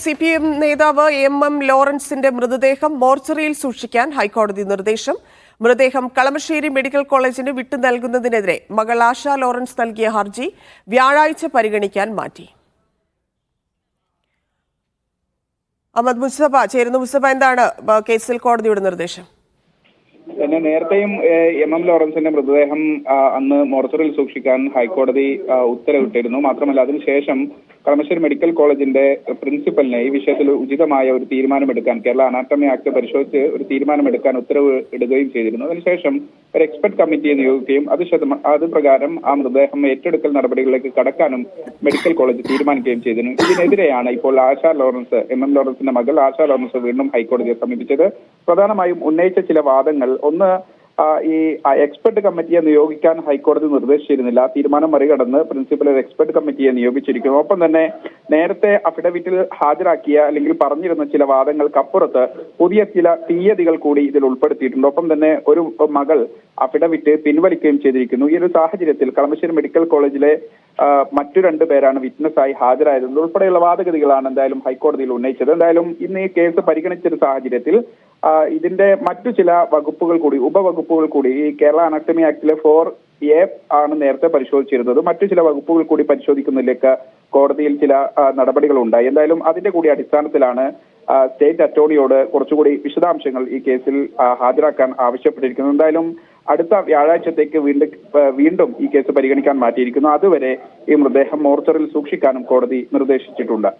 CPM നേതാവ് MM ലോറൻസിന്റെ മൃതദേഹം മോർച്ചറിയിൽ സൂക്ഷിക്കാൻ ഹൈക്കോടതി നിർദ്ദേശം. മൃതദേഹം കളമശ്ശേരി മെഡിക്കൽ കോളേജിന് വിട്ടു നൽകുന്നതിനെതിരെ മകൾ ആശ ലോറൻസ് നൽകിയ ഹർജി വ്യാഴാഴ്ച പരിഗണിക്കാൻ മാറ്റി. അഹമ്മദ് മുസ്തഫ ചേരുന്നു. മുസ്തഫ, എന്താണ് കേസിൽ കോടതിയുടെ നിർദ്ദേശം? നേരത്തെയും MM ലോറൻസിന്റെ മൃതദേഹം അന്ന് മോർച്ചറിയിൽ സൂക്ഷിക്കാൻ ഹൈക്കോടതി ഉത്തരവിട്ടിരുന്നു. മാത്രമല്ല, അതിനുശേഷം കളമശ്ശേരി മെഡിക്കൽ കോളേജിന്റെ പ്രിൻസിപ്പലിനെ ഈ വിഷയത്തിൽ ഉചിതമായ ഒരു തീരുമാനമെടുക്കാൻ, കേരള അനാട്ടമി ആക്ട് പരിശോധിച്ച് ഒരു തീരുമാനമെടുക്കാൻ ഉത്തരവ് ഇടുകയും ചെയ്തിരുന്നു. അതിനുശേഷം ഒരു എക്സ്പെർട്ട് കമ്മിറ്റിയെ നിയോഗിക്കുകയും അത് പ്രകാരം ആ മൃതദേഹം ഏറ്റെടുക്കൽ നടപടികളിലേക്ക് കടക്കാനും മെഡിക്കൽ കോളേജ് തീരുമാനിക്കുകയും ചെയ്തിരുന്നു. ഇതിനെതിരെയാണ് ഇപ്പോൾ ആശ ലോറൻസ്, MM ലോറൻസിന്റെ മകൾ ആശ ലോറൻസ് വീണ്ടും ഹൈക്കോടതിയെ സമീപിച്ചത്. പ്രധാനമായും ഉന്നയിച്ച ചില വാദങ്ങൾ, ഒന്ന്, ഈ എക്സ്പെർട്ട് കമ്മിറ്റിയെ നിയോഗിക്കാൻ ഹൈക്കോടതി നിർദ്ദേശിച്ചിരുന്നില്ല. തീരുമാനം മറികടന്ന് പ്രിൻസിപ്പൽ ഒരു എക്സ്പെർട്ട് കമ്മിറ്റിയെ നിയോഗിച്ചിരിക്കുന്നു. ഒപ്പം തന്നെ നേരത്തെ അഫിഡവിറ്റിൽ ഹാജരാക്കിയ അല്ലെങ്കിൽ പറഞ്ഞിരുന്ന ചില വാദങ്ങൾക്കപ്പുറത്ത് പുതിയ ചില തീയതികൾ കൂടി ഇതിൽ ഉൾപ്പെടുത്തിയിട്ടുണ്ട്. ഒപ്പം തന്നെ ഒരു മകൾ അഫിഡവിറ്റ് പിൻവലിക്കുകയും ചെയ്തിരിക്കുന്നു. ഈ ഒരു സാഹചര്യത്തിൽ കളമശ്ശേരി മെഡിക്കൽ കോളേജിലെ മറ്റു 2 പേരാണ് വിറ്റ്നസ്സായി ഹാജരായത്. ഉൾപ്പെടെയുള്ള വാദഗതികളാണ് എന്തായാലും ഹൈക്കോടതിയിൽ ഉന്നയിച്ചത്. എന്തായാലും ഇന്ന് ഈ കേസ് പരിഗണിച്ചൊരു സാഹചര്യത്തിൽ ഇതിന്റെ മറ്റു ചില വകുപ്പുകൾ കൂടി, ഉപവകുപ്പുകൾ കൂടി, ഈ കേരള അനാട്ടമി ആക്ടിലെ 4A ആണ് നേരത്തെ പരിശോധിച്ചിരുന്നത്. മറ്റു ചില വകുപ്പുകൾ കൂടി പരിശോധിക്കുന്നതിലേക്ക് കോടതിയിൽ ചില നടപടികൾ ഉണ്ടായി. എന്തായാലും അതിന്റെ കൂടി അടിസ്ഥാനത്തിലാണ് സ്റ്റേറ്റ് അറ്റോർണിയോട് കുറച്ചുകൂടി വിശദാംശങ്ങൾ ഈ കേസിൽ ഹാജരാക്കാൻ ആവശ്യപ്പെട്ടിരിക്കുന്നത്. എന്തായാലും അടുത്ത വ്യാഴാഴ്ചത്തേക്ക് വീണ്ടും ഈ കേസ് പരിഗണിക്കാൻ മാറ്റിയിരിക്കുന്നു. അതുവരെ ഈ മൃതദേഹം മോർച്ചറിൽ സൂക്ഷിക്കാനും കോടതി നിർദ്ദേശിച്ചിട്ടുണ്ട്.